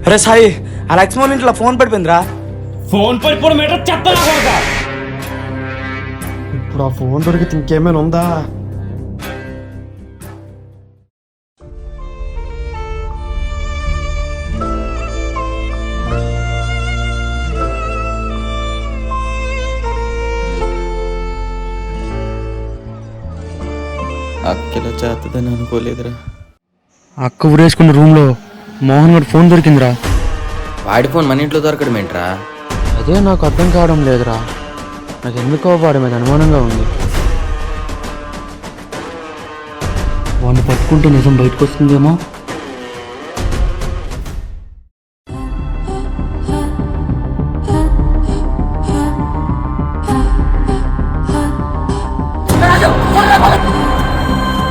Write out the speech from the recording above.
అరే సాయి, ఆ లక్ష్మణ్ ఇంట్లో ఫోన్ పడిపోయిందిరా. ఫోన్ పడిపోవడం ఏంటో చెప్తా. ఇప్పుడు ఆ ఫోన్ దొరికితే ఇంకేమైనా ఉందా? అక్కలా చేస్తుందని అనుకోలేదురా. అక్క ఊరేసుకున్న రూమ్లో మోహన్ గారి ఫోన్ దొరికిందిరా. వాడి ఫోన్ మన ఇంట్లో దొరకడం ఏంట్రా? అదే నాకు అర్థం కావడం లేదురా. నాకు ఎందుకో వాడి మీద అనుమానంగా ఉంది. వాడిని పట్టుకుంటే నిజం బయటకు వస్తుందేమో.